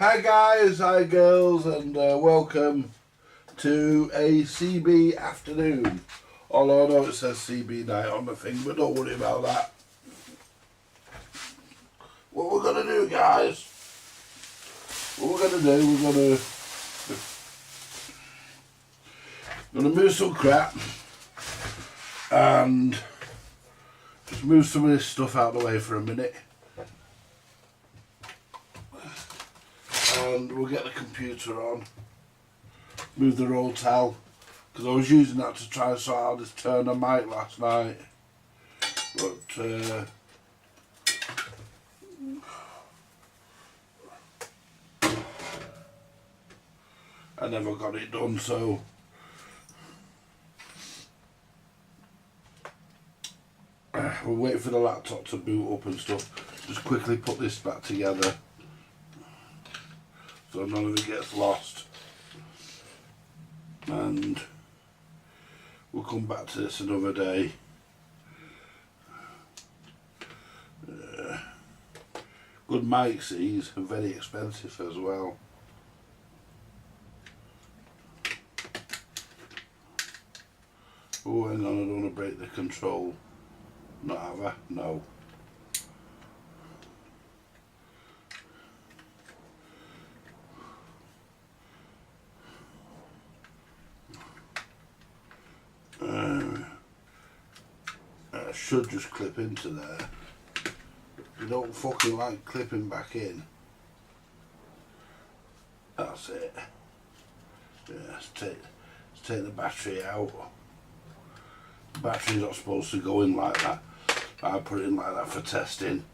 Hi guys, hi girls, and welcome to a CB afternoon. Although I know it says CB night on the thing, but don't worry about that. What we're going to do, guys, we're going to move some crap and just move some of this stuff out of the way for a minute. And we'll get the computer on, move the roll towel, because I was using that to try and sort out this Turner mic last night, but I never got it done, so we'll wait for the laptop to boot up and stuff. Just quickly put this back together so none of it gets lost, and we'll come back to this another day. Good mics, these are very expensive as well. Oh, hang on, I don't want to break the control. Not have I? No. That should just clip into there. You don't fucking like clipping back in. That's it. Yeah, let's take the battery out. The battery's not supposed to go in like that. I put it in like that for testing.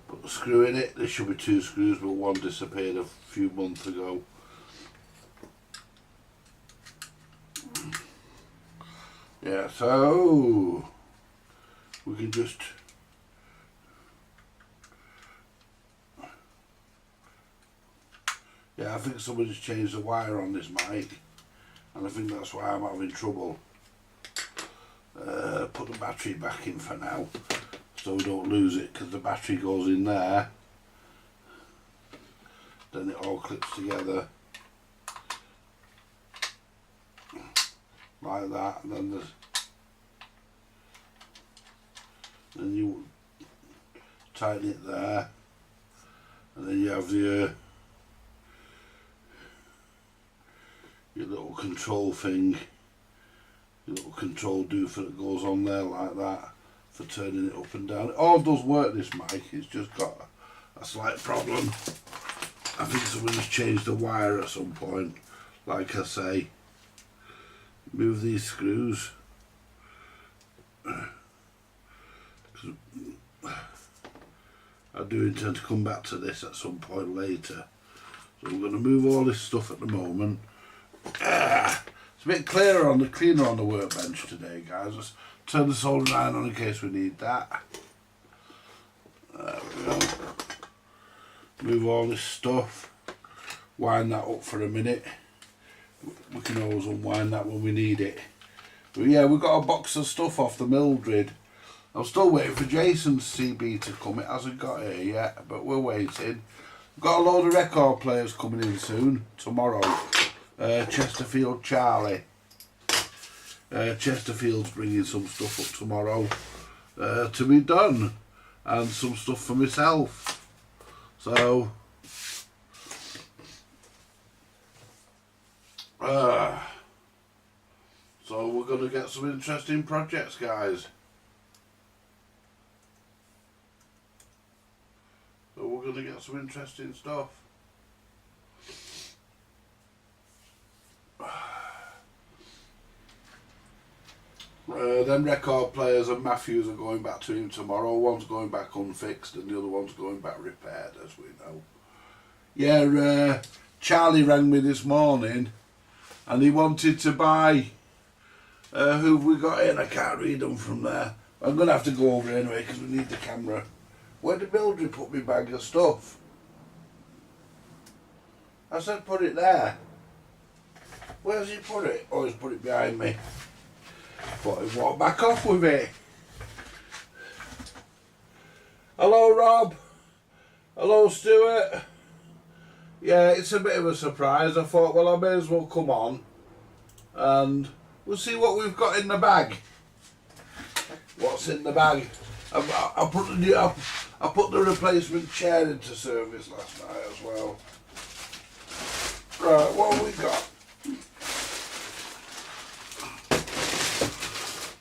Put the screw in it. There should be 2 screws, but one disappeared a few months ago. Yeah, so we can just I think somebody's changed the wire on this mic, and I think that's why I'm having trouble. Put the battery back in for now so we don't lose it, because the battery goes in there, then it all clips together like that, and then you tighten it there, and then you have your little control thing, your little control doofer that goes on there like that for turning it up and down. It all does work, this mic, it's just got a slight problem. I think somebody's changed the wire at some point. Like I say, move these screws. I do intend to come back to this at some point later. So we're going to move all this stuff at the moment. It's a bit cleaner on the workbench today, guys. Let's turn the soldering iron on in case we need that. There we go. Move all this stuff. Wind that up for a minute. We can always unwind that when we need it. But yeah, we've got a box of stuff off the Mildred. I'm still waiting for Jason's CB to come. It hasn't got here yet, but we're waiting. We've got a load of record players coming in soon, tomorrow. Chesterfield Charlie. Chesterfield's bringing some stuff up tomorrow to be done, and some stuff for myself. So we're going to get some interesting projects, guys. So we're going to get some interesting stuff. Them record players and Matthews are going back to him tomorrow. One's going back unfixed and the other one's going back repaired, as we know. Yeah, Charlie rang me this morning and he wanted to buy, who have we got in? I can't read them from there. I'm going to have to go over anyway because we need the camera. Where did Mildred put my bag of stuff? I said put it there. Where's he put it? Oh, he's put it behind me. But he walked back off with it. Hello, Rob. Hello, Stuart. Yeah, it's a bit of a surprise. I thought, well, I may as well come on and we'll see what we've got in the bag. What's in the bag? I put the replacement chair into service last night as well. Right, what have we got?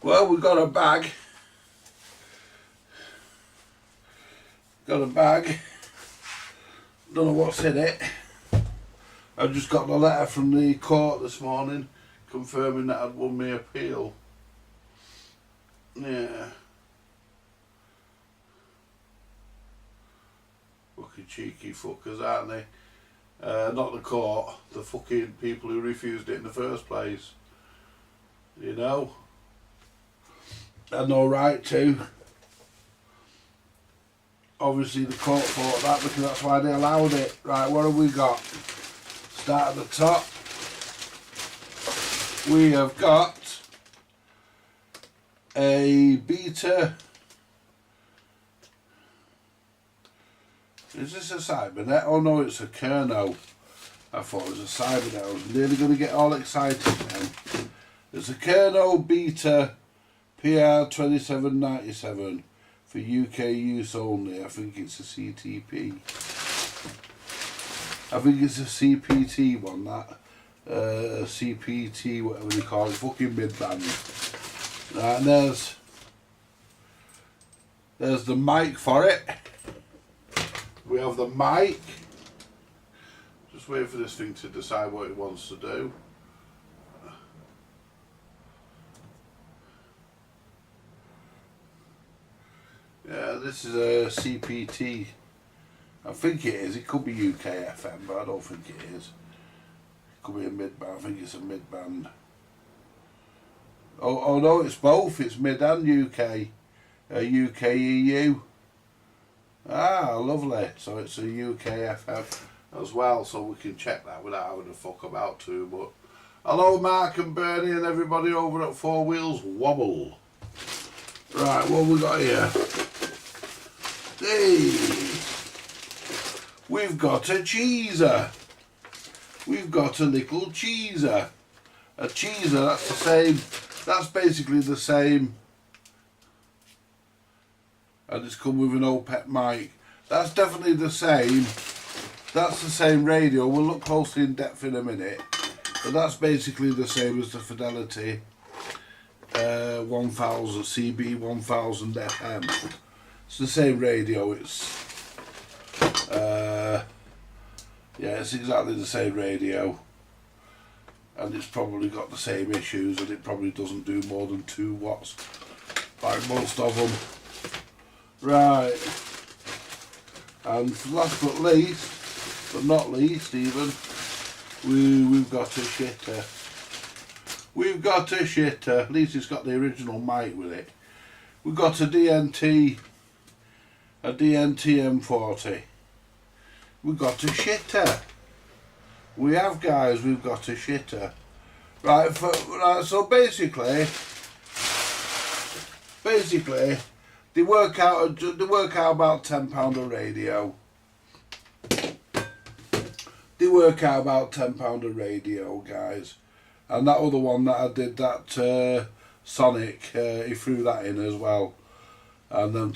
Well, we've got a bag. Got a bag. Don't know what's in it. I just got the letter from the court this morning confirming that I'd won my appeal. Yeah. Fucking cheeky fuckers, aren't they? Not the court, the fucking people who refused it in the first place. You know? Had no right to. Obviously the court fought that because that's why they allowed it. Right, what have we got? Start at the top. We have got a beta. Is this a Cybernet? Oh no, it's a Kerno. I thought it was a Cybernet. I was nearly going to get all excited now. It's a Kerno beta PR 2797 for UK use only. I think it's a CTP. I think it's a CPT one, that. CPT, whatever they call it, fucking mid-band. Right, and there's the mic for it. We have the mic. Just wait for this thing to decide what it wants to do. Yeah, this is a CPT. I think it is. It could be UK FM, but I don't think it is. It could be a mid-band. I think it's a mid-band. Oh no, it's both. It's mid and UK. UK EU. Ah, lovely. So it's a UK FM as well, so we can check that without having to fuck about too much. Hello, Mark and Bernie and everybody over at Four Wheels Wobble. Right, what have we got here? Hey, we've got a cheeser. We've got a little cheeser. A cheeser, that's the same, that's basically the same. And it's come with an OPEC mic. That's definitely the same. That's the same radio. We'll look closely in depth in a minute. But that's basically the same as the Fidelity 1000 CB 1000 FM. It's the same radio. It's yeah, it's exactly the same radio, and it's probably got the same issues, and it probably doesn't do more than 2 watts, like most of them. Right, and last but not least even, we've got a shitter. We've got a shitter. At least it's got the original mic with it. We've got a DNT M40. We've got a shitter. We have, guys. We've got a shitter. Right. So basically, they work out about £10 a radio. They work out about £10 a radio, guys. And that other one that I did, that Sonic, he threw that in as well. And then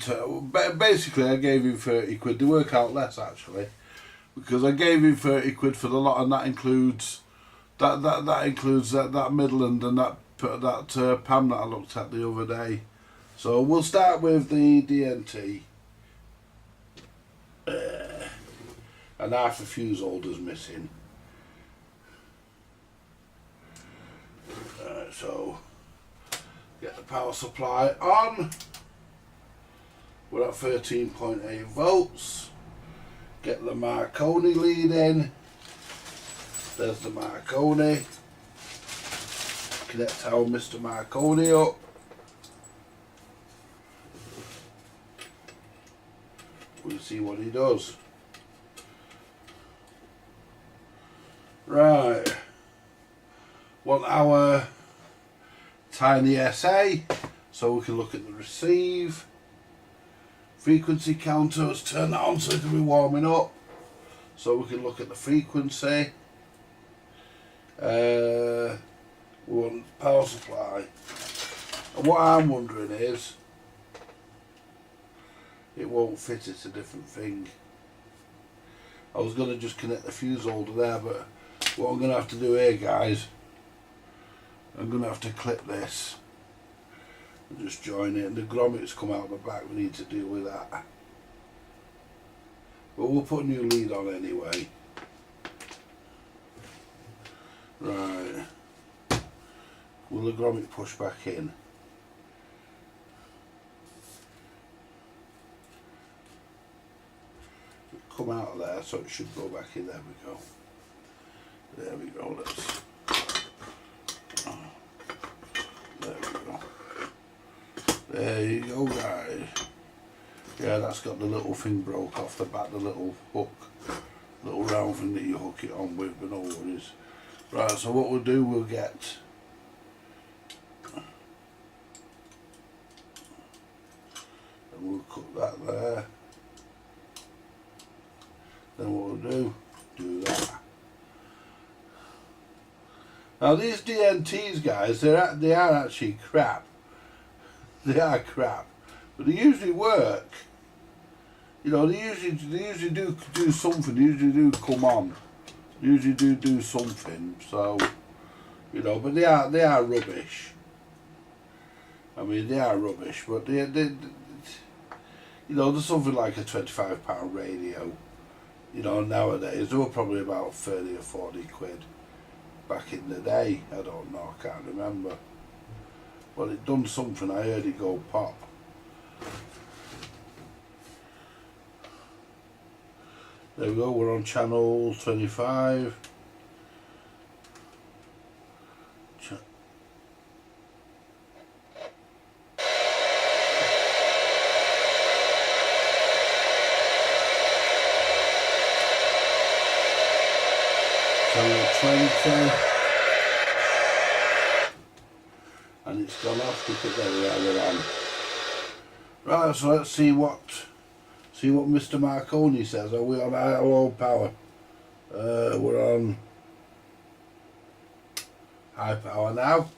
basically I gave him 30 quid. They work out less actually, because I gave him 30 quid for the lot, and that includes that includes that Midland and that Pam that I looked at the other day. So we'll start with the DNT. And half the fuse holder's missing. So get the power supply on. We're at 13.8 volts. Get the Marconi lead in. There's the Marconi. Connect our Mr. Marconi up. We'll see what he does. Right. Want our tiny SA so we can look at the receive. Frequency counter, let's turn that on so it can be warming up. so we can look at the frequency. We want power supply. And what I'm wondering is, it won't fit, it's a different thing. I was going to just connect the fuse holder there, but what I'm going to have to do here, guys, I'm going to have to clip this and just join it, and the grommets come out the back, we need to deal with that. But we'll put a new lead on anyway. Right. Will the grommet push back in? Come out of there, so it should go back in. There we go. There we go. There we go. There you go, guys. Yeah, that's got the little thing broke off the back, the little hook, little round thing that you hook it on with, but no worries. Right, so what we'll do, we'll get and we'll cut that there. Then what we'll do that. Now these DNTs, guys, they are actually crap. They are crap, but they usually work. You know, they usually do something. They usually do come on. They usually do something. So, you know, but they are rubbish. I mean, they are rubbish, but they you know, there's something like a £25 radio. You know, nowadays they were probably about 30 or 40 quid. Back in the day, I don't know, I can't remember. Well, it done something, I heard it go pop. There we go, we're on channel 25. Channel 20. And it's gone off. Look at there we are, we're on. Right, so let's see what Mr. Marconi says. Are we on high or low power? We're on high power now.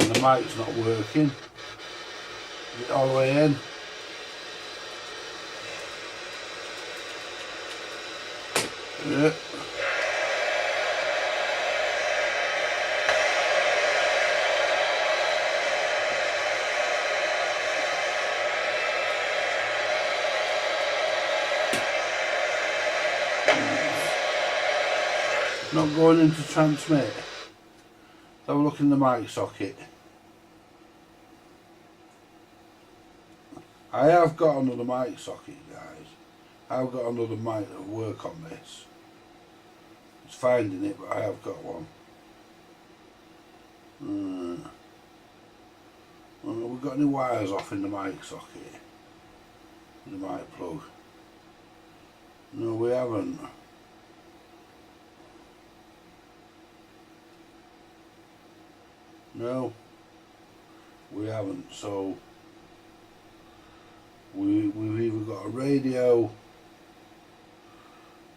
And the mic's not working. Is it all the way in? Yeah. Not going into transmit. Let's have a look in the mic socket. I have got another mic socket, guys. I've got another mic that will work on this. It's finding it, but I have got one. Well, we've got any wires off in the mic socket? In the mic plug? No, we haven't. No, we haven't. So we've either got a radio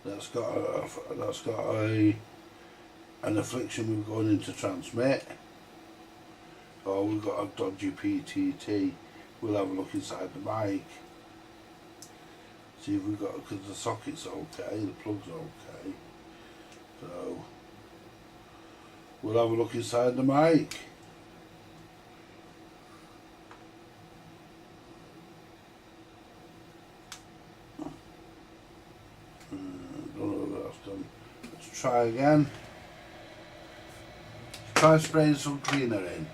that's got an affliction with going into transmit, or we've got a dodgy PTT. We'll have a look inside the mic, see if we've got, because the socket's okay, the plug's okay. So we'll have a look inside the mic. Let's try again. Try spraying some cleaner in.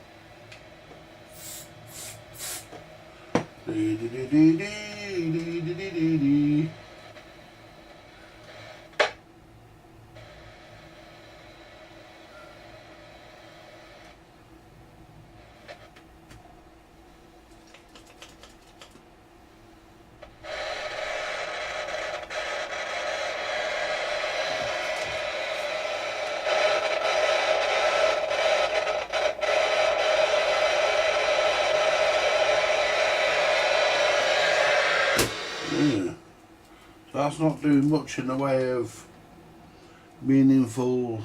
So that's not doing much in the way of meaningful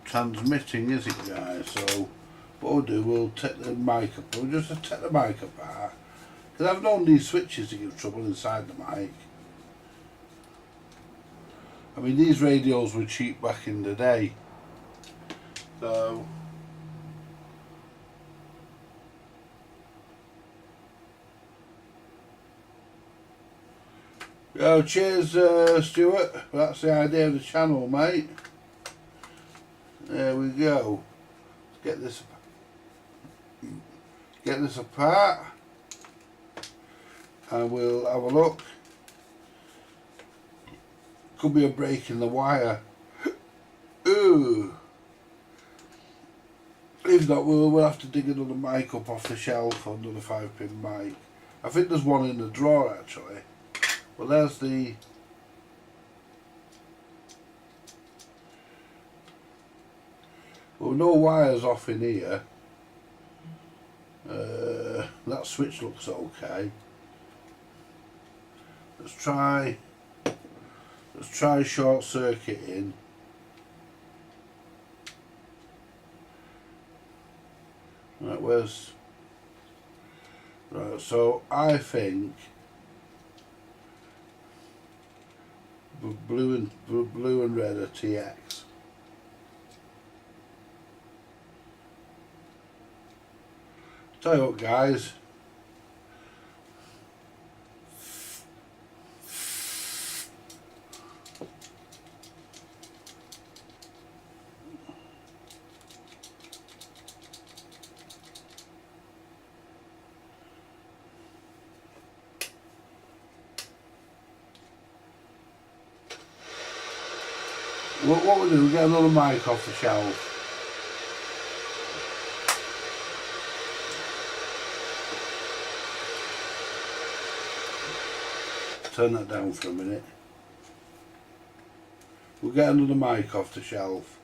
transmitting, is it, guys? So what we'll do, we'll take the mic up. We'll just take the mic apart, because I've known these switches to give trouble inside the mic. I mean, these radios were cheap back in the day, so oh, cheers, Stuart. That's the idea of the channel, mate. There we go. Get this apart, and we'll have a look. Could be a break in the wire. Ooh. If not, we'll have to dig another mic up off the shelf, another 5-pin mic. I think there's one in the drawer actually. Well, there's the... Well, no wires off in here. That switch looks okay. Let's try short circuiting. Right, where's... Right, so I think blue and red are TX. Tell you what, guys. What we'll do, we'll get another mic off the shelf. Turn that down for a minute. We'll get another mic off the shelf,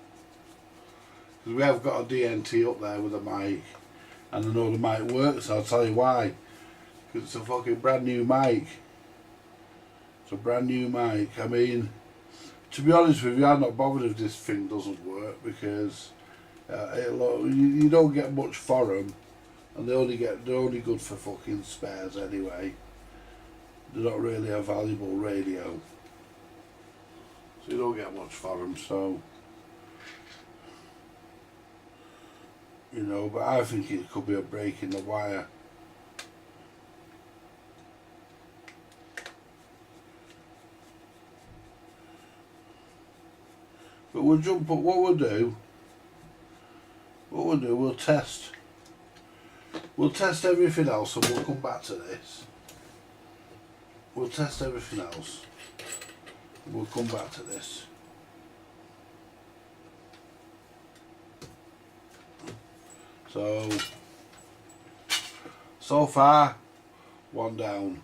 because we have got a DNT up there with a mic, and I know the mic works. I'll tell you why. Because it's a fucking brand new mic. It's a brand new mic. I mean, to be honest with you, I'm not bothered if this thing doesn't work, because you don't get much for them, and they're only good for fucking spares anyway. They're not really a valuable radio, so you don't get much for them. So, you know, but I think it could be a break in the wire. But we'll jump up. What we'll do, we'll test everything else, and we'll come back to this. We'll test everything else. We'll come back to this. So far, one down.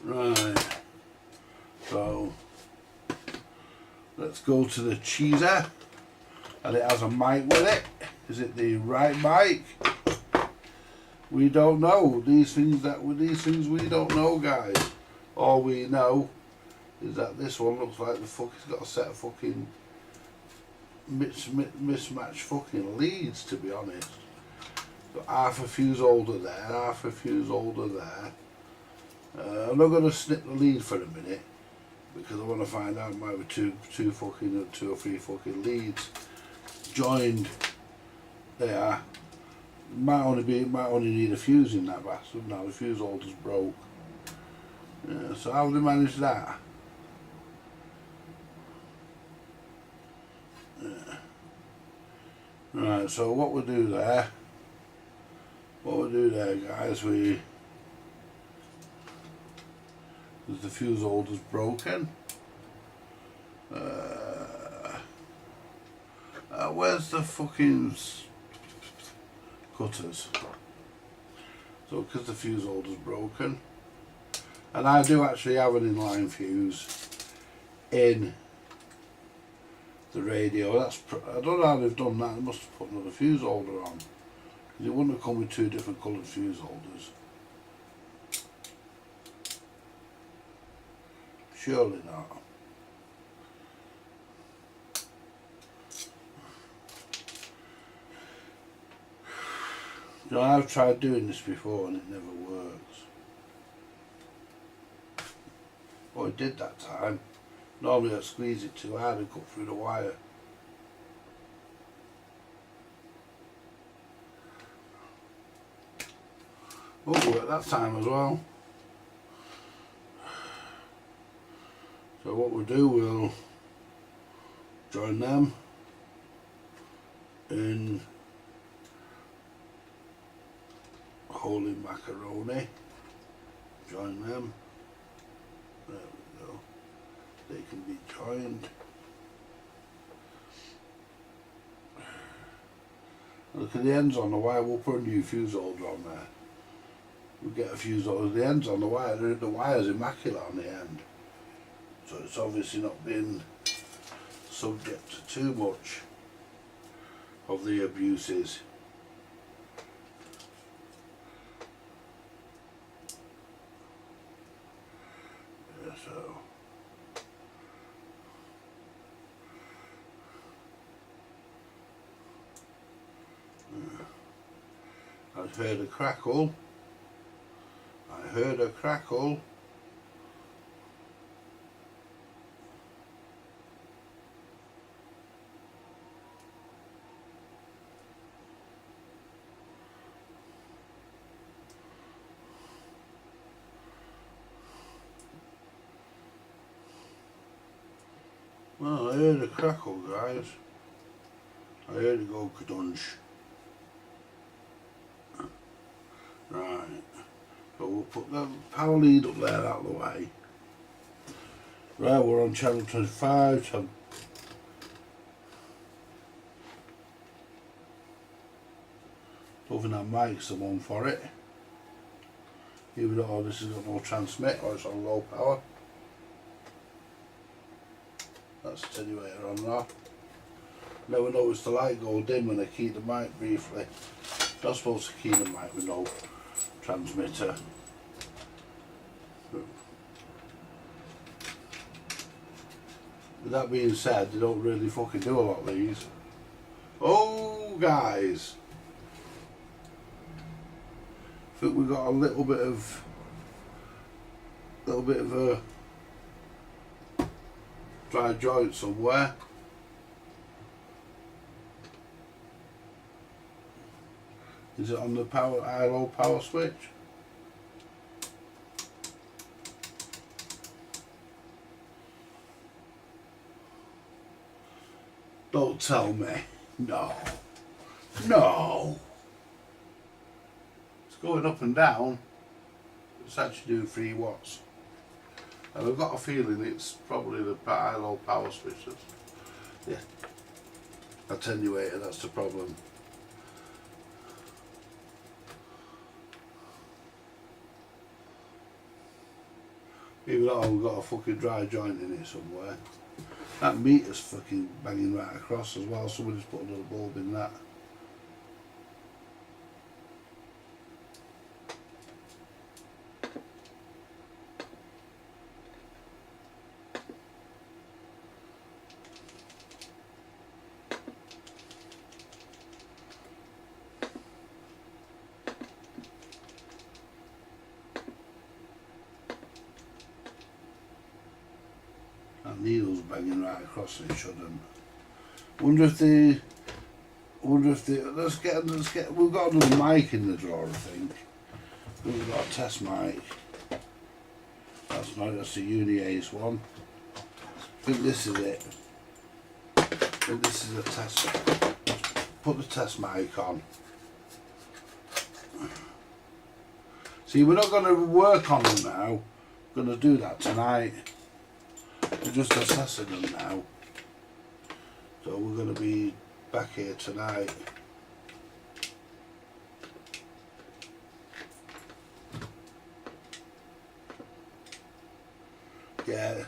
Right. So let's go to the cheeser, and it has a mic with it. Is it the right mic? We don't know. These things we don't know, guys. All we know is that this one looks like it's got a set of fucking mismatched fucking leads, to be honest. Got half a fuse holder there, half a fuse holder there. I'm not going to snip the lead for a minute, because I want to find out maybe two or three fucking leads joined there. Might only need a fuse in that bastard. Now the fuse holder's broke. Yeah, so how do they manage that? Yeah. Right, so what we'll do there, guys, the fuse holder's broken. Where's the fucking cutters? So, because the fuse holder's broken, and I do actually have an inline fuse in the radio. I don't know how they've done that. They must have put another fuse holder on, because it wouldn't have come with two different coloured fuse holders. Surely not. You know, I've tried doing this before and it never works. Oh, it did that time. Normally I squeeze it too hard and cut through the wire. Oh, it worked that time as well. So what we'll do, we'll join them in holy macaroni. Join them. There we go. They can be joined. Look at the ends on the wire. We'll put a new fuse holder on there. We'll get a fuse holder. The ends on the wire, the wire's immaculate on the end. So it's obviously not been subject to too much of the abuses. Yeah, so I heard a crackle. I heard a crackle. Well, I heard a crackle, guys. I heard it go kadunch. Right. So we'll put the power lead up there out of the way. Right, we're on channel 25. Don't think that mic's the one for it. Even though this has got no transmit or it's on low power. That's attenuator on there. Never noticed the light go dim when I keyed the mic briefly. Not supposed to key the mic with no transmitter. With that being said, they don't really fucking do a lot of these. Oh, guys. I think we got a little bit of a dry joint somewhere. Is it on the power high-low power switch? Don't tell me. No. No. It's going up and down. It's actually doing 3 watts. And I've got a feeling it's probably the high-low power switches. Yeah. Attenuator, that's the problem. Even though we've got a fucking dry joint in it somewhere. That meter's fucking banging right across as well. Somebody's put another bulb in that. That needle's banging right across and it shouldn't. Let's get, we've got another mic in the drawer, I think. We've got a test mic. That's the Uni Ace one. I think this is it. I think this is a test. Put the test mic on. See, we're not going to work on them now. We're going to do that tonight. We're just assessing them now. So we're going to be back here tonight. Yeah.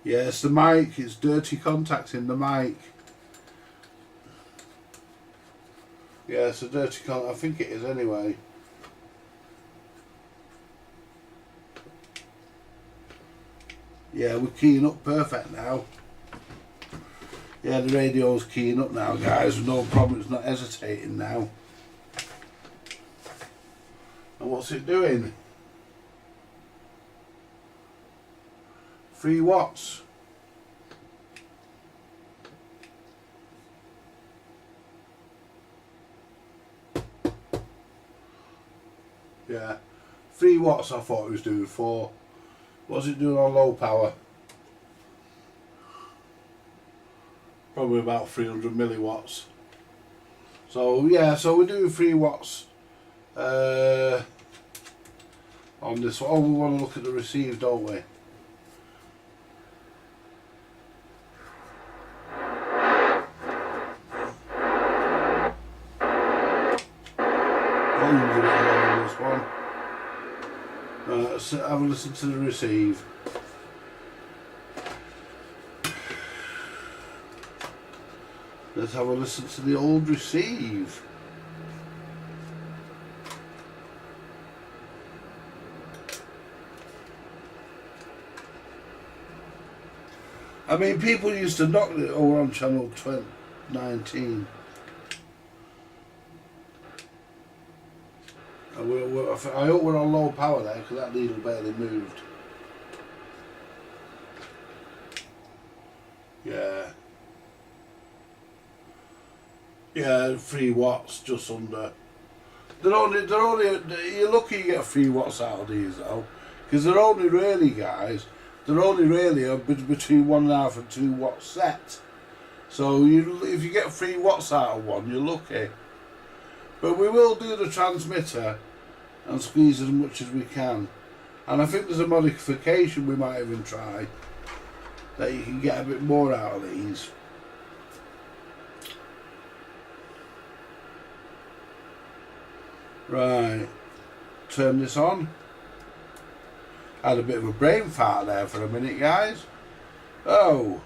Yeah, it's the mic. It's dirty contact in the mic. Yeah, it's a dirty contact. I think it is anyway. Yeah, we're keying up perfect now. Yeah, the radio's keying up now, guys. No problem, it's not hesitating now. And what's it doing? 3 watts. Yeah, 3 watts I thought it was doing 4. What's it doing on low power? Probably about 300 milliwatts. So yeah, so we're doing 3 watts on this one. Oh, we want to look at the receive, don't we? This one. Let's have a listen to the receive. Let's have a listen to the old receive. I mean, people used to knock it over on channel 19. I hope we're on low power there because that needle barely moved. Yeah. Yeah, 3 watts, just under. They're only. You're lucky you get 3 watts out of these though, because they're only really, guys. They're only really between 1.5 and 2 watts set. So if you get 3 watts out of one, you're lucky. But we will do the transmitter and squeeze as much as we can. And I think there's a modification we might even try that you can get a bit more out of these. Right, turn this on. Had a bit of a brain fart there for a minute, guys. Oh.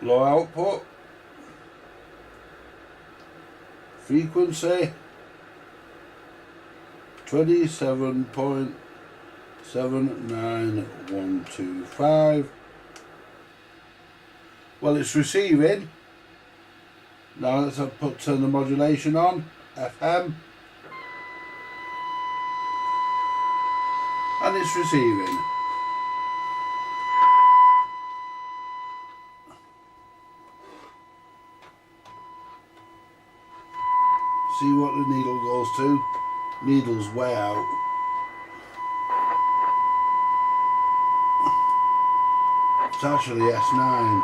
Low output. Frequency 27.79125. Well, it's receiving. Now let's turn the modulation on. FM. And it's receiving. See what the needle goes to. Needle's way out. It's actually S9.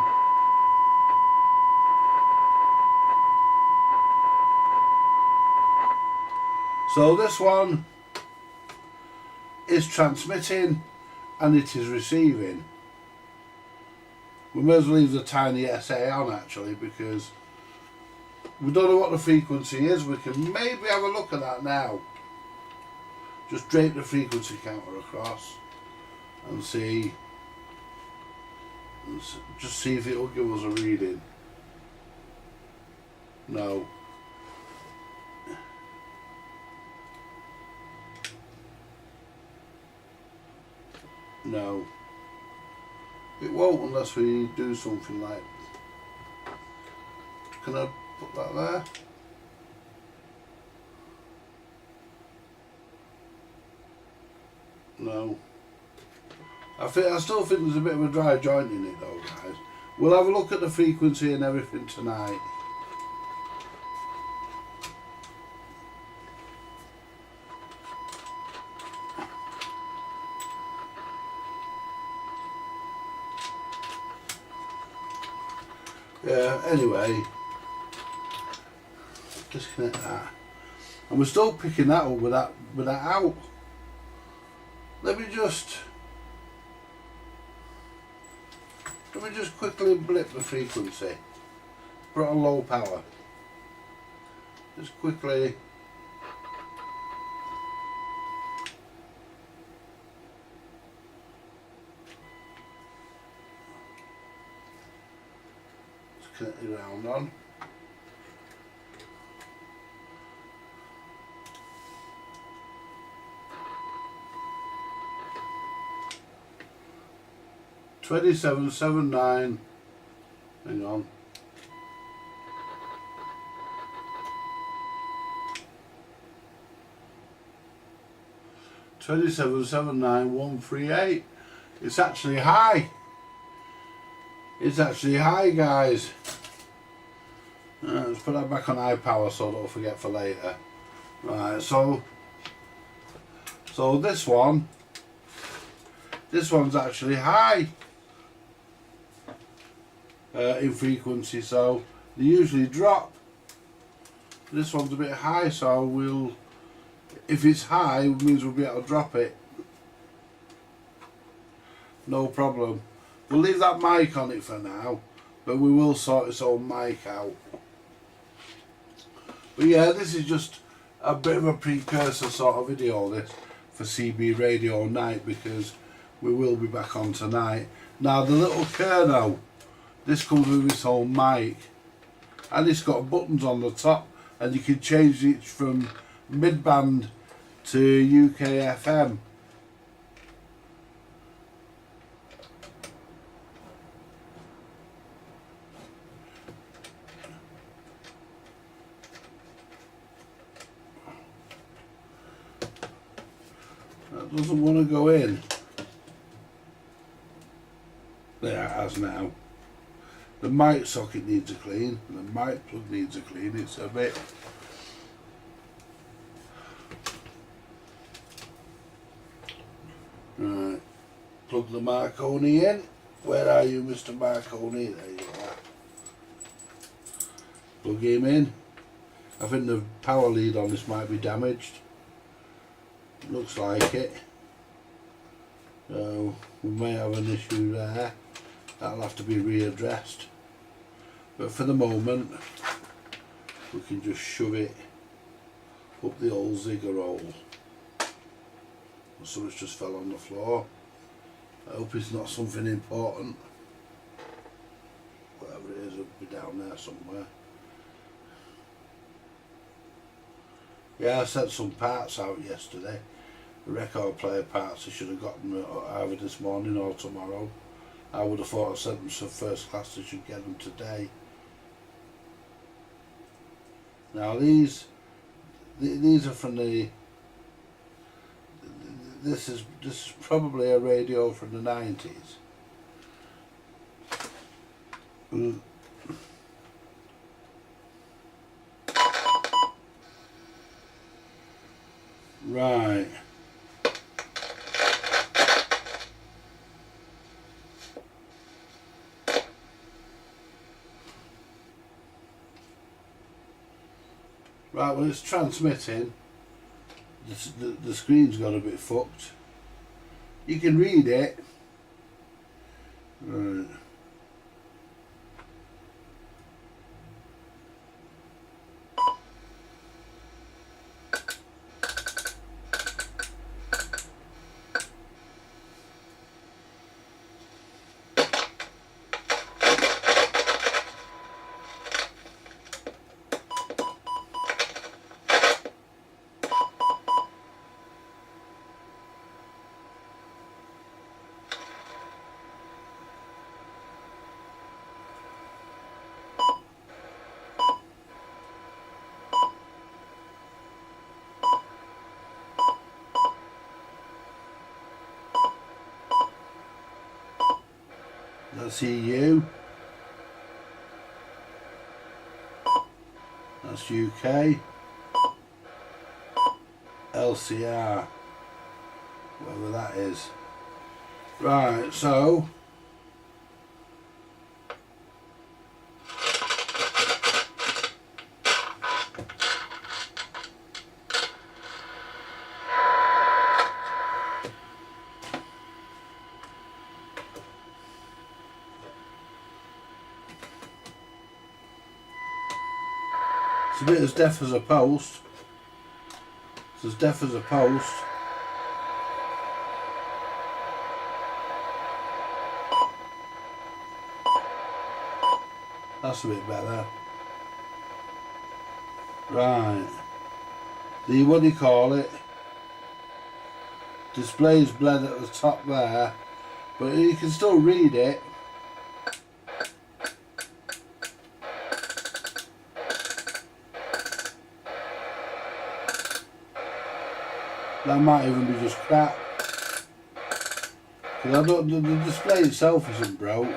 So this one is transmitting and it is receiving. We may as well leave the tiny SA on actually, because we don't know what the frequency is. We can maybe have a look at that now. Just drape the frequency counter across and see. Just see if it will give us a reading. No. No. It won't unless we do something like. Can I put that there? No. I still think there's a bit of a dry joint in it though, guys. We'll have a look at the frequency and everything tonight. Yeah, anyway, disconnect that. And we're still picking that up with that out. Let me just quickly blip the frequency. Put it on low power. Just quickly. Just connect the round on. 2779. Hang on. $27,79138. It's actually high. It's actually high, guys. Let's put that back on high power so don't forget for later. Right, so this one's actually high in frequency, so they usually drop. This one's a bit high, so if it's high, it means we'll be able to drop it. No problem. We'll leave that mic on it for now, but we will sort its own mic out. But yeah, this is just a bit of a precursor sort of video, this, for CB Radio Night, because we will be back on tonight. Now the little Kerno, this comes with its own mic, and it's got buttons on the top, and you can change it from mid-band to UK FM. That doesn't want to go in. There, it has now. The mic socket needs a clean, and the mic plug needs a clean. It's a bit... Right, plug the Marconi in. Where are you, Mr. Marconi? There you are. Plug him in. I think the power lead on this might be damaged. Looks like it. So we may have an issue there. That'll have to be readdressed. But for the moment, we can just shove it up the old zigger hole. So it's just fell on the floor. I hope it's not something important. Whatever it is, it'll be down there somewhere. Yeah, I sent some parts out yesterday. The record player parts. I should have gotten them either this morning or tomorrow. I would have thought I sent them to first class. They should get them today. Now these are from the. This is probably a radio from the 90s. Right. Right, well it's transmitting. The screen's got a bit fucked. You can read it. Right. That's EU. That's UK. LCR. Whatever that is. Right, so it's a bit as deaf as a post. It's as deaf as a post. That's a bit better. Right. The, what do you call it? Display's bled at the top there, but you can still read it. That might even be just crap. Because I don't, the display itself isn't broke.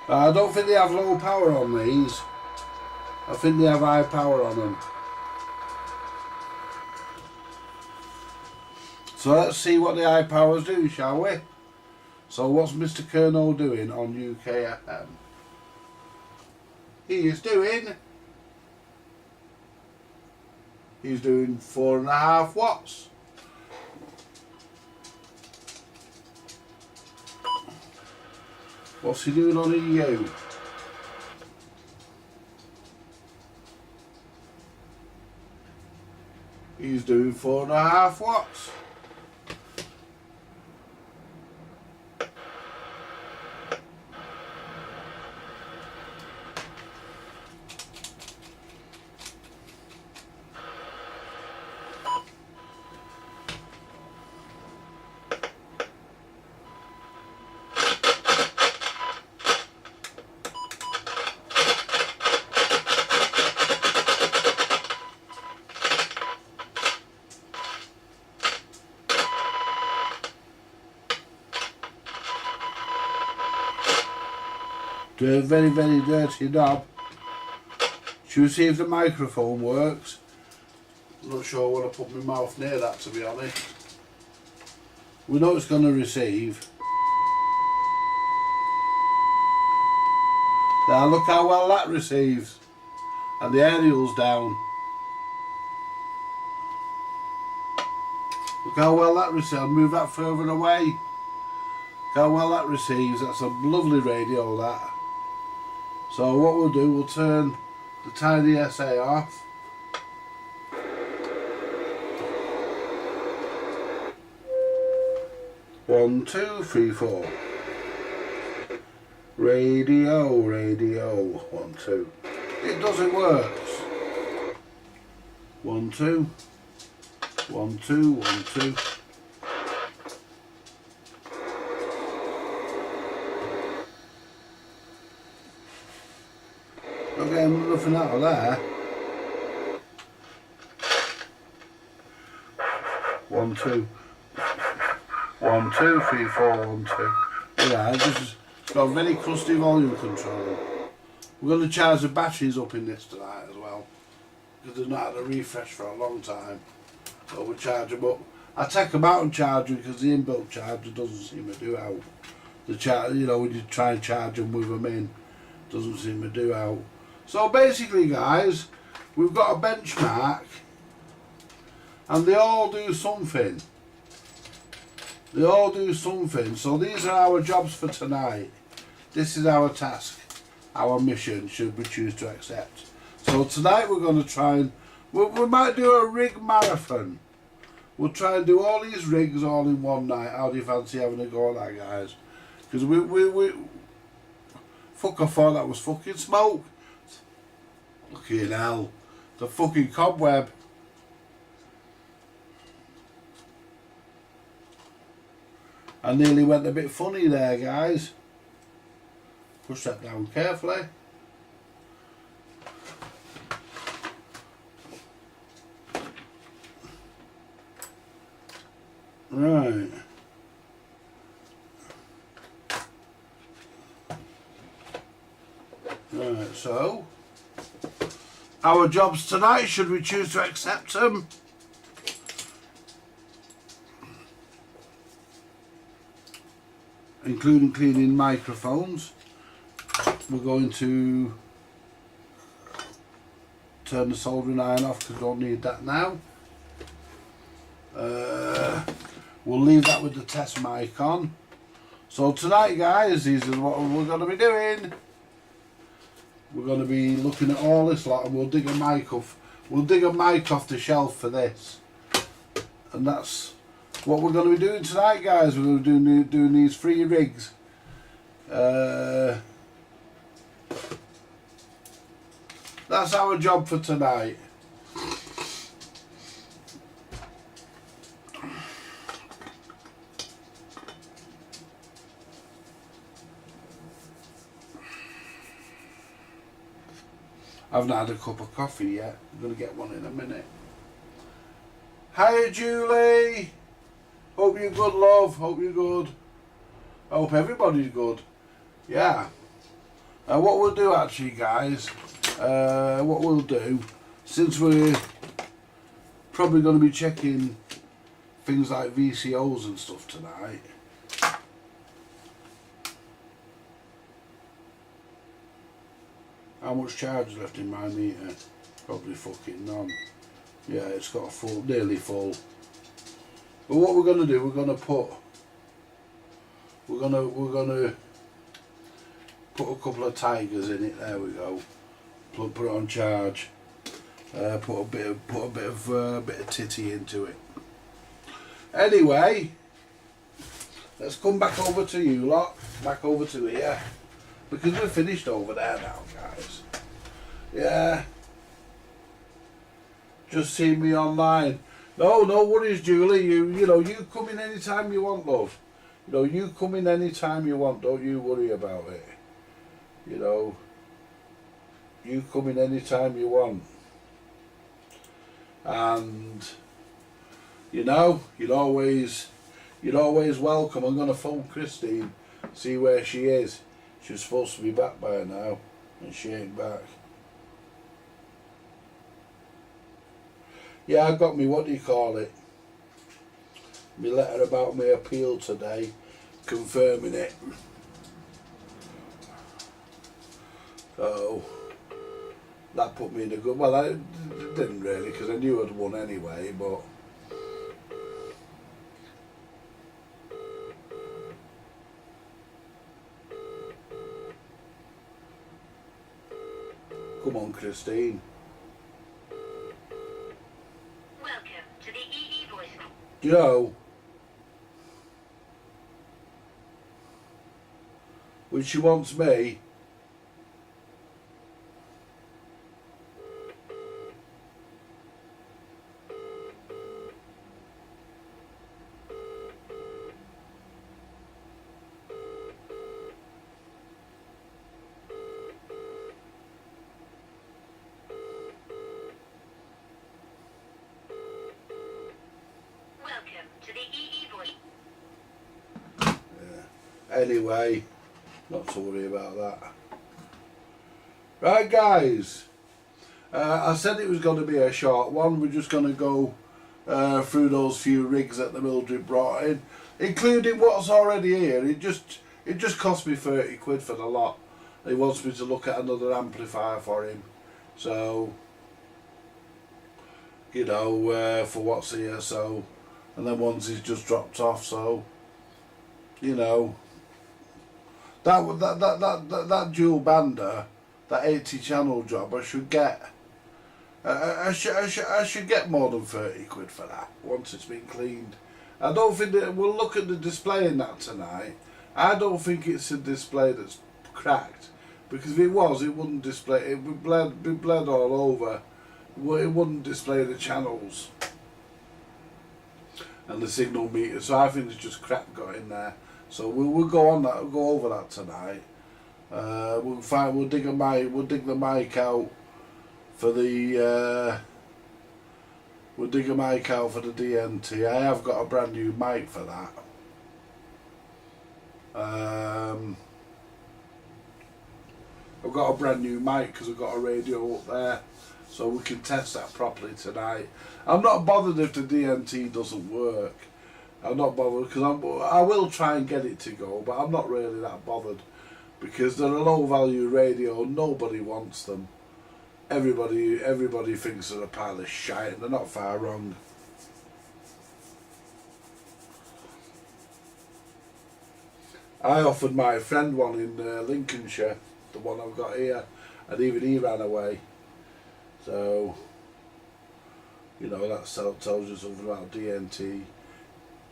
I don't think they have low power on these. I think they have high power on them. So let's see what the high powers do, shall we? So what's Mr. Kerno doing on UKFM? He's doing 4.5 watts. What's he doing on EU? He's doing 4.5 watts. To a very, very dirty knob. Should we see if the microphone works? I'm not sure I want to put my mouth near that, to be honest. We know it's going to receive. Now look how well that receives. And the aerial's down. Look how well that receives. I'll move that further away. Look how well that receives. That's a lovely radio, that. So what we'll do, we'll turn the tiny SA off. One, two, three, four. Radio, radio. 1, 2. It does, it works. 1, 2. 1, 2, 1, 2. Not getting nothing out of there. 1, 2. 1, 2, 3, 4, 1, 2. Yeah, this has got a very crusty volume control. We're going to charge the batteries up in this tonight as well, because they've not had a refresh for a long time. So we'll charge them up. I take them out and charge them because the inbuilt charger doesn't seem to do out. The charge, you know, when you try and charge them with them in, doesn't seem to do out. So basically, guys, we've got a benchmark, and they all do something. They all do something. So these are our jobs for tonight. This is our task, our mission, should we choose to accept. So tonight we're going to try and, we might do a rig marathon. We'll try and do all these rigs all in one night. How do you fancy having a go at that, guys? Because fuck, I thought that was fucking smoke. Fucking hell. The fucking cobweb. I nearly went a bit funny there, guys. Push that down carefully. Right. Right, so our jobs tonight, should we choose to accept them, including cleaning microphones, we're going to turn the soldering iron off because we don't need that now. We'll leave that with the test mic on. So tonight, guys, these are what we're going to be doing. We're going to be looking at all this lot, and we'll dig a mic off. We'll dig a mic off the shelf for this, and that's what we're going to be doing tonight, guys. We're going to be doing these 3 rigs. That's our job for tonight. I haven't had a cup of coffee yet. I'm going to get one in a minute. Hiya, Julie. Hope you're good, love. Hope you're good. I hope everybody's good. Yeah. What we'll do actually, guys, what we'll do, since we're probably going to be checking things like VCOs and stuff tonight, how much charge is left in my meter? Probably fucking none. Yeah, it's got a full, nearly full. But what we're going to do, we're going to put a couple of tigers in it. There we go. Put it on charge. Put a bit of titty into it. Anyway, let's come back over to you lot. Back over to here, because we're finished over there now, guys. Yeah. Just see me online. No worries, Julie. You know, you come in anytime you want, love. You know, you come in anytime you want. Don't you worry about it. You know, you come in anytime you want. And you know, you're always welcome. I'm gonna phone Christine, see where she is. She was supposed to be back by now, and she ain't back. Yeah, I got me, what do you call it? My letter about my appeal today, confirming it. So, that put me in a good, well, I didn't really, because I knew I'd won anyway, but come on, Christine. You know, when she wants me, anyway, not to worry about that. Right, guys, I said it was going to be a short one. We're just going to go through those few rigs that the Mildred brought in, including what's already here. It just cost me 30 quid for the lot. He wants me to look at another amplifier for him, so you know, for what's here. So, and then ones he's just dropped off. So, you know. That dual bander, that 80 channel job, I should get. I should get more than 30 quid for that once it's been cleaned. I don't think that we'll look at the display in that tonight. I don't think it's a display that's cracked, because if it was, it wouldn't display. It would be bled all over. It wouldn't display the channels and the signal meter. So I think it's just crap got in there. So we'll go on that. We'll go over that tonight. We'll dig the mic out for the. We'll dig a mic out for the DNT. I have got a brand new mic for that. I've got a brand new mic because I've got a radio up there, so we can test that properly tonight. I'm not bothered if the DNT doesn't work. I'm not bothered because I will try and get it to go, but I'm not really that bothered because they're a low value radio. Nobody wants them. Everybody thinks they're a pile of shite, and they're not far wrong. I offered my friend one in Lincolnshire, the one I've got here, and even he ran away. So, you know, that tells you something about DNT.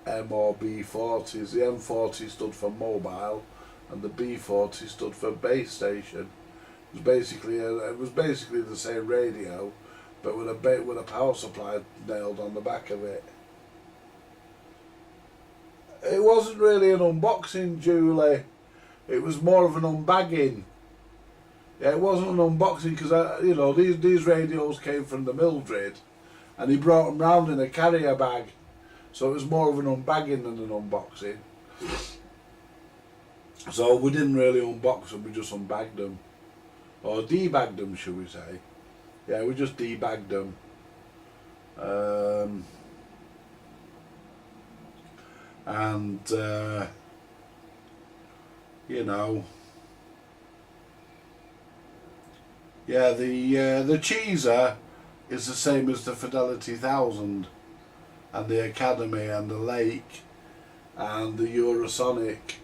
M or B40s. The M40 stood for mobile, and the B40 stood for base station. It was basically the same radio, but with a power supply nailed on the back of it. It wasn't really an unboxing, Julie. It was more of an unbagging. Yeah, it wasn't an unboxing because you know, these radios came from the Mildred, and he brought them round in a carrier bag, so it was more of an unbagging than an unboxing. So we didn't really unbox them, we just unbagged them, or debagged them, should we say? Yeah, we just debagged them. You know, yeah, the Cheeser is the same as the Fidelity 1000 and the Academy and the Lake and the Eurosonic.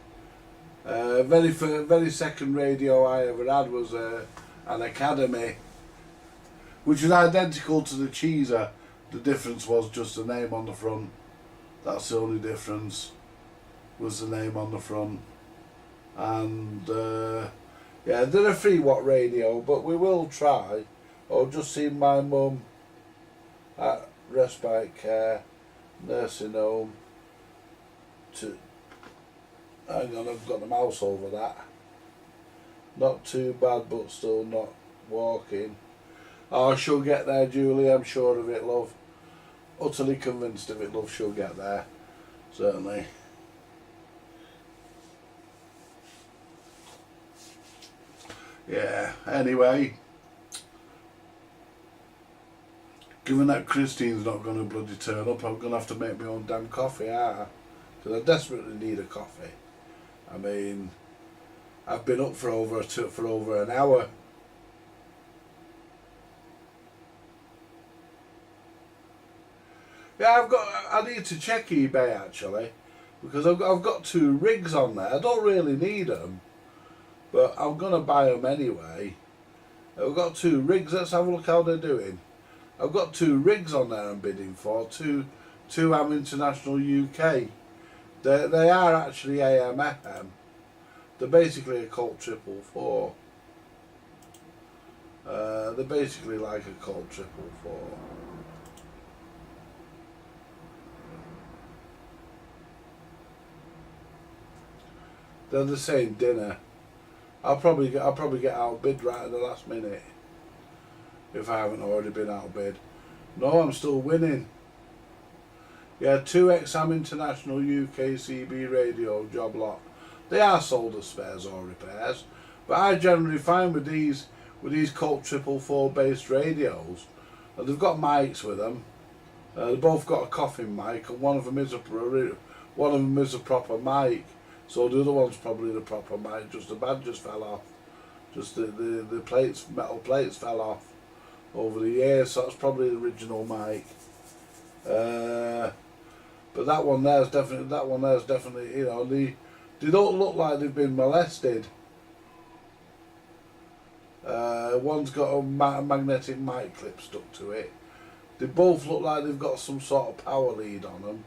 Very second radio I ever had was an Academy, which is identical to the Cheeser. The difference was just the name on the front. That's the only difference, was the name on the front. And yeah, they're a 3-watt radio, but we will try. I've just seen my mum at respite care, nursing home. Hang on, I've got the mouse over that. Not too bad, but still not walking. Oh, she'll get there, Julie, I'm sure of it, love. Utterly convinced of it, love, she'll get there. Certainly. Yeah, anyway. Given that Christine's not going to bloody turn up, I'm going to have to make my own damn coffee, aren't I? Because I desperately need a coffee. I mean, I've been up for over an hour. Yeah, I need to check eBay actually, because I've got 2 rigs on there. I don't really need them, but I'm gonna buy them anyway. I've got 2 rigs. Let's have a look how they're doing. I've got 2 rigs on there I'm bidding for. 2 AM International UK. They are actually AM FM. They're basically a Colt 444. They're basically like a Colt 444. They're the same dinner. I'll probably get outbid right at the last minute if I haven't already been outbid. No, I'm still winning. Yeah, 2 XM International UK CB radio job lot. They are sold as spares or repairs, but I generally find with these Colt 444 based radios, and they've got mics with them. They've both got a coffin mic, and one of them is a proper mic. So the other one's probably the proper mic. Just the badges fell off. Just the metal plates fell off over the years. So that's probably the original mic. But that one there's definitely, you know, they don't look like they've been molested. One's got a magnetic mic clip stuck to it. They both look like they've got some sort of power lead on them.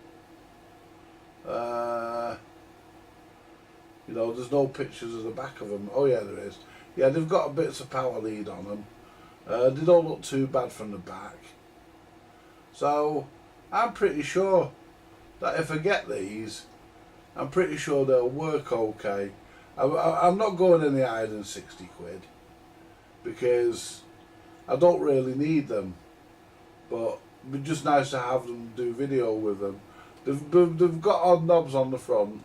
You know, there's no pictures of the back of them. Oh yeah, there is. Yeah, they've got bits of power lead on them. They don't look too bad from the back. So, I'm pretty sure that if I get these, I'm pretty sure they'll work okay. I'm not going any higher than 60 quid, because I don't really need them. But it'd be just nice to have them do video with them. They've got odd knobs on the front.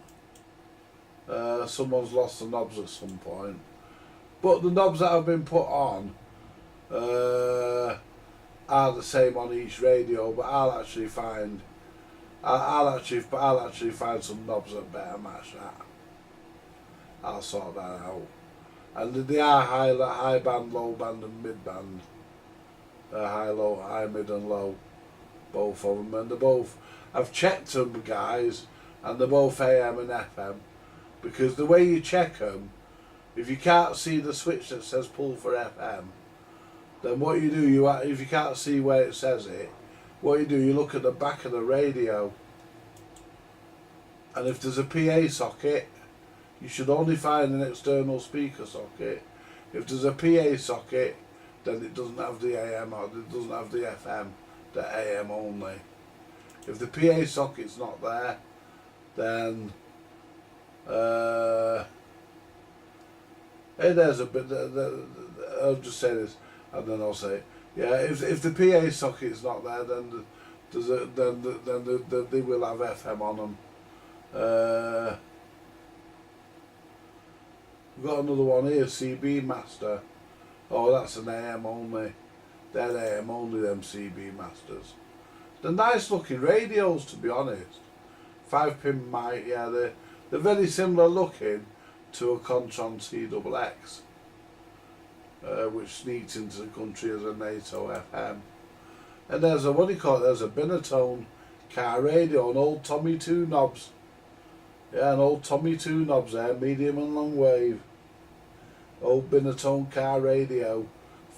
Someone's lost the knobs at some point, but the knobs that have been put on are the same on each radio. But I'll actually find some knobs that better match that. I'll sort that out. And they are high band, low band, and mid band. High, mid, and low. Both of them, and they're both. I've checked them, guys, and they're both AM and FM. Because the way you check them, if you can't see the switch that says pull for FM, then what you do, if you can't see where it says it, what you do, you look at the back of the radio, and if there's a PA socket, you should only find an external speaker socket. If there's a PA socket, then it doesn't have the AM or it doesn't have the FM, the AM only. If the PA socket's not there, then there's a bit. I'll just say this, and then I'll say, yeah, if the PA socket's not there, then they will have FM on them. We've got another one here, CB Master. Oh, that's an AM only. They're AM only, them CB Masters. They're nice looking radios, to be honest. 5-pin mic, yeah, they're very similar looking to a Contron CXX, which sneaks into the country as a NATO FM. And there's a, what do you call it, there's a Binatone car radio, an old Tommy 2 knobs. Yeah, an old Tommy 2 knobs there, medium and long wave. Old Binatone car radio,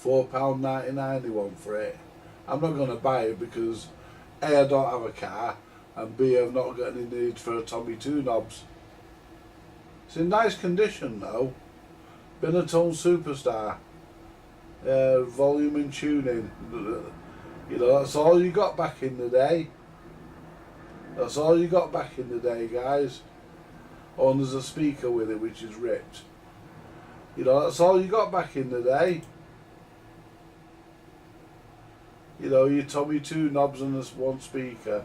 £4.99 they want for it. I'm not going to buy it because A, I don't have a car, and B, I've not got any need for a Tommy 2 knobs. It's in nice condition though. Binatone Superstar. Volume and tuning. You know, that's all you got back in the day. That's all you got back in the day, guys. Oh, and there's a speaker with it which is ripped. You know, that's all you got back in the day. You know, your Tommy 2 knobs and this one speaker.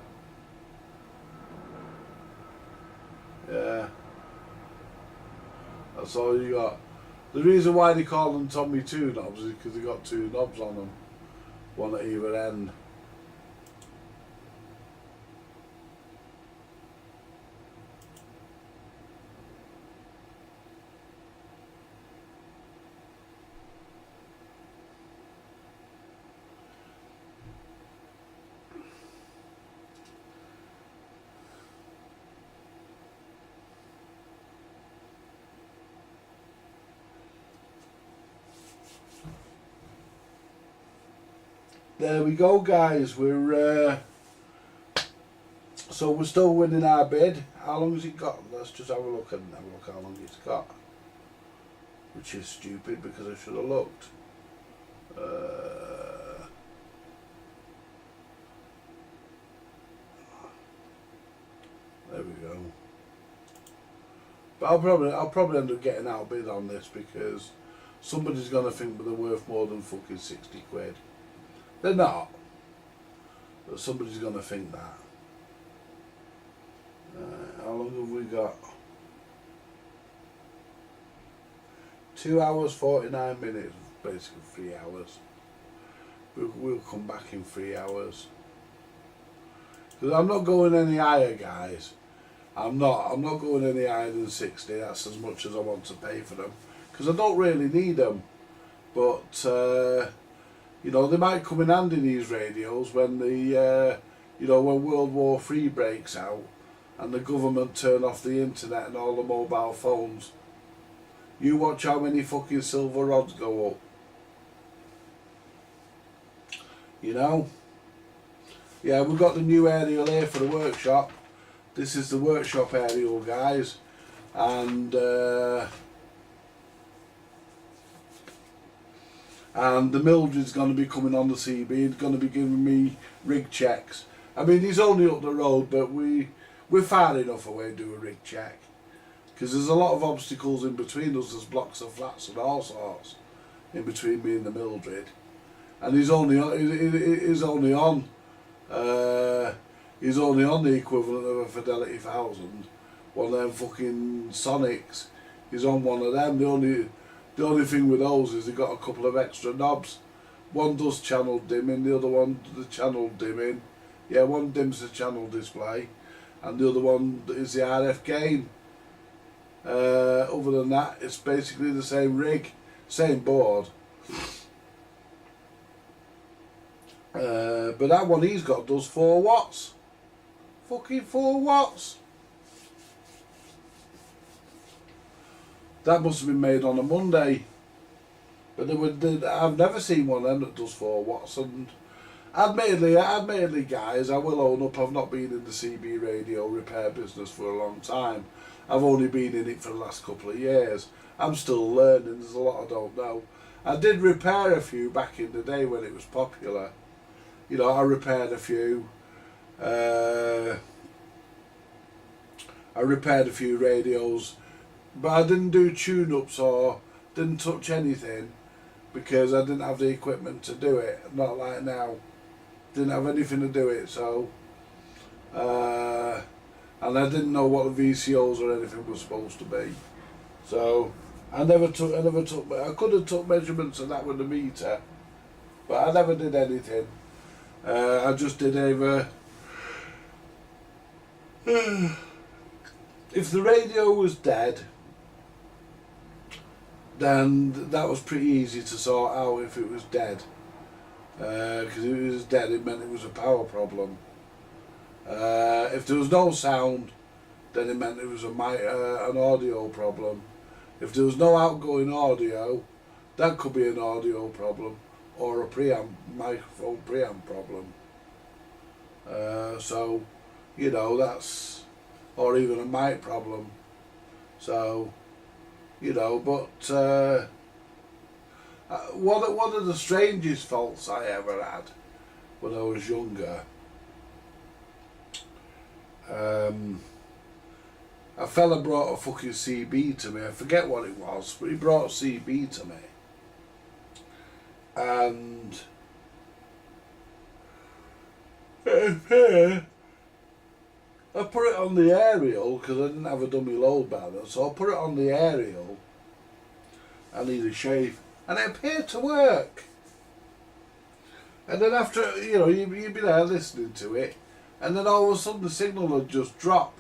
Yeah. That's all you got. The reason why they call them Tommy 2 knobs is because they got 2 knobs on them. One at either end. There we go, guys. We're so we're still winning our bid. How long has it got? Let's just have a look and have a look how long it's got. Which is stupid because I should have looked. There we go. But I'll probably end up getting outbid on this because somebody's gonna think that they're worth more than fucking 60 quid. They're not, but somebody's going to think that. How long have we got? 2 hours 49 minutes, basically 3 hours. We'll come back in 3 hours. Because I'm not going any higher, guys. I'm not going any higher than 60. That's as much as I want to pay for them. Because I don't really need them. But you know, they might come in handy, these radios, when the you know, when World War III breaks out and the government turn off the internet and all the mobile phones. You watch how many fucking silver rods go up. You know? Yeah, we've got the new aerial here for the workshop. This is the workshop aerial, guys. And the Mildred's going to be coming on the CB. He's going to be giving me rig checks. I mean, he's only up the road, but we're far enough away to do a rig check. Because there's a lot of obstacles in between us. There's blocks of flats and all sorts in between me and the Mildred. And he's only on the equivalent of a Fidelity 1000. One of them fucking Sonics. He's on one of them. The only thing with those is they've got a couple of extra knobs. One does channel dimming, the other one the channel dimming. Yeah, one dims the channel display, and the other one is the RF gain. Other than that, it's basically the same rig, same board. But that one he's got does 4 watts. Fucking 4 watts. That must have been made on a Monday. But I've never seen one of them that does 4 watts. And admittedly, guys, I will own up, I've not been in the CB radio repair business for a long time. I've only been in it for the last couple of years. I'm still learning, there's a lot I don't know. I did repair a few back in the day when it was popular. You know, I repaired a few. I repaired a few radios. But I didn't do tune-ups or didn't touch anything because I didn't have the equipment to do it. Not like now. Didn't have anything to do it, so and I didn't know what the VCOs or anything was supposed to be. So I could have took measurements of that with the meter, but I never did anything. I just did either if the radio was dead, then that was pretty easy to sort out if it was dead. Because if it was dead, it meant it was a power problem. If there was no sound, then it meant it was an audio problem. If there was no outgoing audio, that could be an audio problem or a microphone preamp problem. So, you know, that's, or even a mic problem. So, you know, but one of the strangest faults I ever had when I was younger, a fella brought a fucking CB to me. I forget what it was, but he brought a CB to me, and I put it on the aerial because I didn't have a dummy load balance, so I put it on the aerial. I need a shave, and it appeared to work. And then after, you know, you'd be there listening to it, and then all of a sudden the signal would just drop.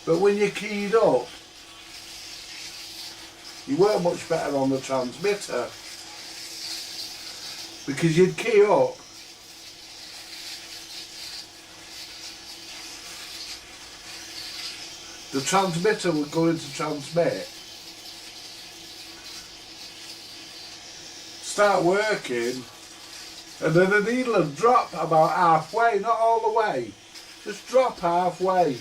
But when you keyed up, you weren't much better on the transmitter, because you'd key up, the transmitter would go into transmit, start working, and then the needle would drop about halfway, not all the way, just drop halfway.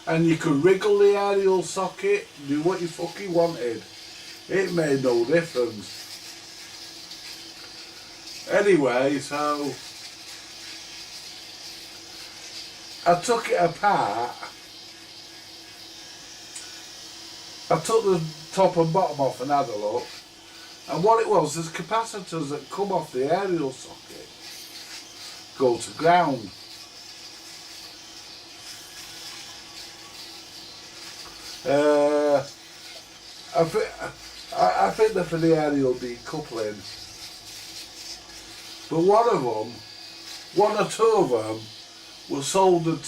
And you could wriggle the aerial socket, do what you fucking wanted. It made no difference. Anyway, so I took it apart. I took the top and bottom off and had a look. And what it was, there's capacitors that come off the aerial socket, go to ground. I think they're for the aerial decoupling. But one or two of them were soldered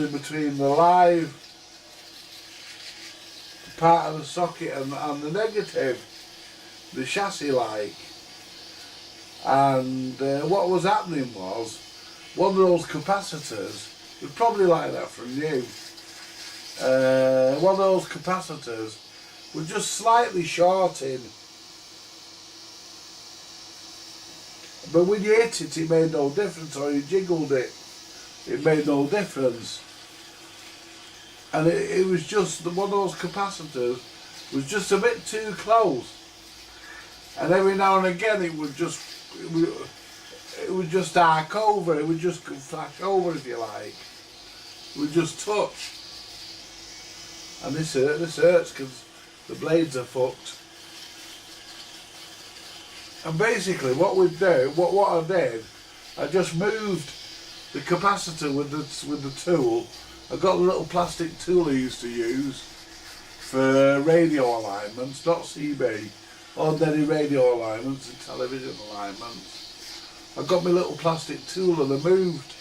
in between the live part of the socket and the negative, the chassis like. And what was happening was, one of those capacitors, it was probably like that from you, one of those capacitors was just slightly shorting. But when you hit it, it made no difference, or you jiggled it, it made no difference. And it was just, one of those capacitors was just a bit too close. And every now and again it would just arc over, it would just flash over, if you like. It would just touch. And this hurts because the blades are fucked. And basically what I did, I just moved the capacitor with the tool. I got the little plastic tool I used to use for radio alignments, not CB, ordinary radio alignments and television alignments. I got my little plastic tool and I moved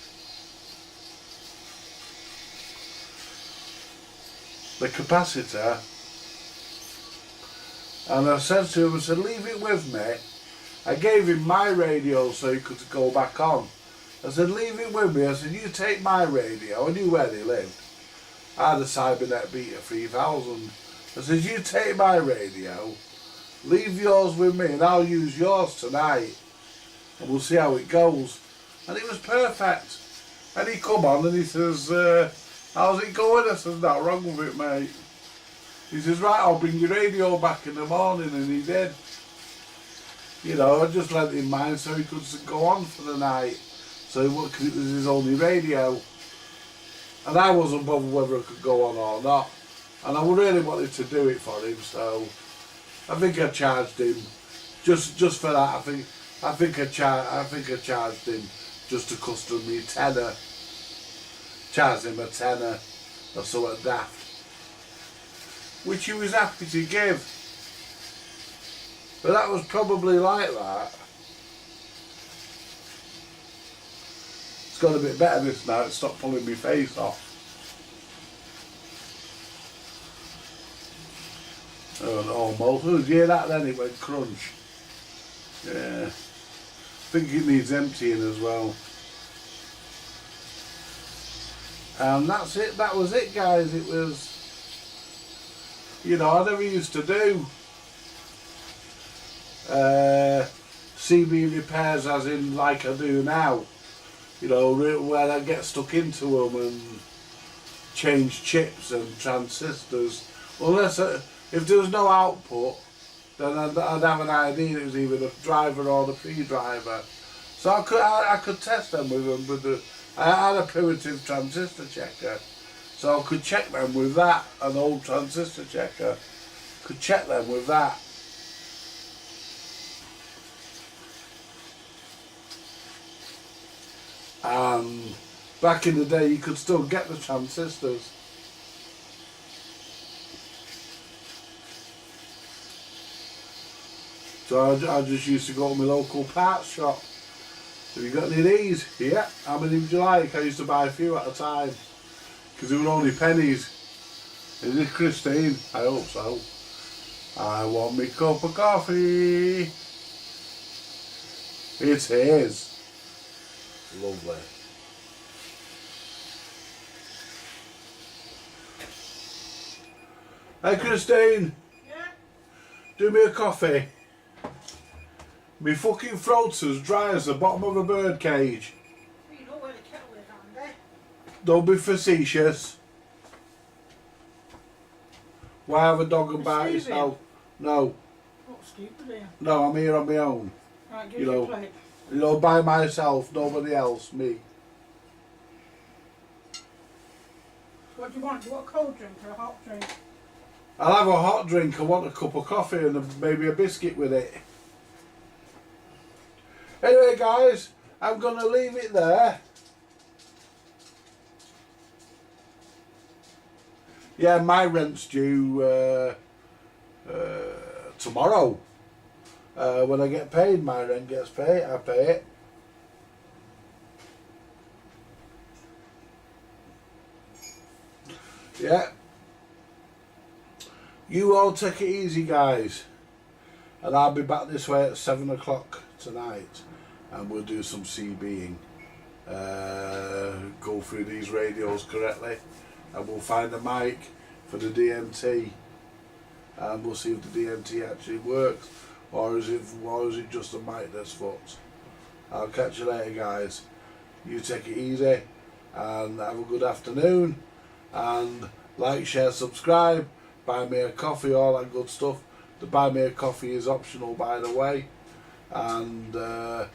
the capacitor, and I said to him, I said, leave it with me. I gave him my radio so he could go back on. I said, leave it with me. I said, you take my radio. I knew where he lived. I had a Cybernet Beta 3000. I said, you take my radio, leave yours with me, and I'll use yours tonight, and we'll see how it goes. And it was perfect. And he come on and he says, how's it going? I said, not wrong with it, mate. He says, right, I'll bring your radio back in the morning, and he did. You know, I just lent him mine so he could go on for the night. So because it was his only radio. And I wasn't bothered whether I could go on or not. And I really wanted to do it for him, so I think I charged him just for that. I think I charged him just to custom me tenner. Charged him a tenner or something daft, which he was happy to give. But that was probably like that. It's got a bit better this now. It stopped pulling my face off. Oh, almost. Oh, yeah, that then it went crunch. Yeah. I think it needs emptying as well. And that's it. That was it, guys. It was, you know, I never used to do CB repairs as in like I do now. You know, where I get stuck into them and change chips and transistors. Unless if there was no output, then I'd have an idea it was either the driver or the pre-driver. So I could test them with the. I had a primitive transistor checker, so I could check them with that. An old transistor checker, could check them with that. And back in the day, you could still get the transistors. So I just used to go to my local parts shop. Have you got any of these? Yeah. How many would you like? I used to buy a few at a time because they were only pennies. Is it Christine? I hope so. I want me cup of coffee. It is. Lovely. Hey Christine. Yeah? Do me a coffee. My fucking throat's as dry as the bottom of a bird cage. Well, you know where the kettle is, Andy. Don't be facetious. Why have a dog and bite Stevie. yourself? No, What stupid are you? no, I'm here on my own. Right, give You us know. your plate. You know, by myself, nobody else, me. What do you want? Do you want a cold drink or a hot drink? I'll have a hot drink. I want a cup of coffee and maybe a biscuit with it. Anyway, guys, I'm going to leave it there. Yeah, my rent's due tomorrow. When I get paid, my rent gets paid. I pay it. Yeah. You all take it easy, guys. And I'll be back this way at 7 o'clock tonight. And we'll do some CBing. Go through these radios correctly. And we'll find a mic for the DMT. And we'll see if the DMT actually works. Or is it just a mic that's fucked? I'll catch you later, guys. You take it easy. And have a good afternoon. And like, share, subscribe. Buy me a coffee, all that good stuff. The buy me a coffee is optional, by the way. And I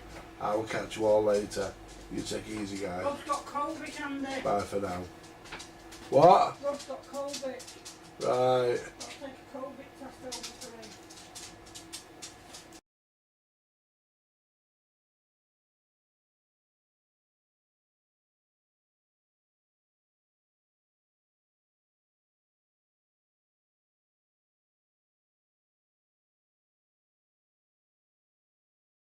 will catch you all later. You take it easy, guys. Rob's got COVID, Andy. Bye for now. What? Rob's got COVID. Right. Got to take a COVID test over to him.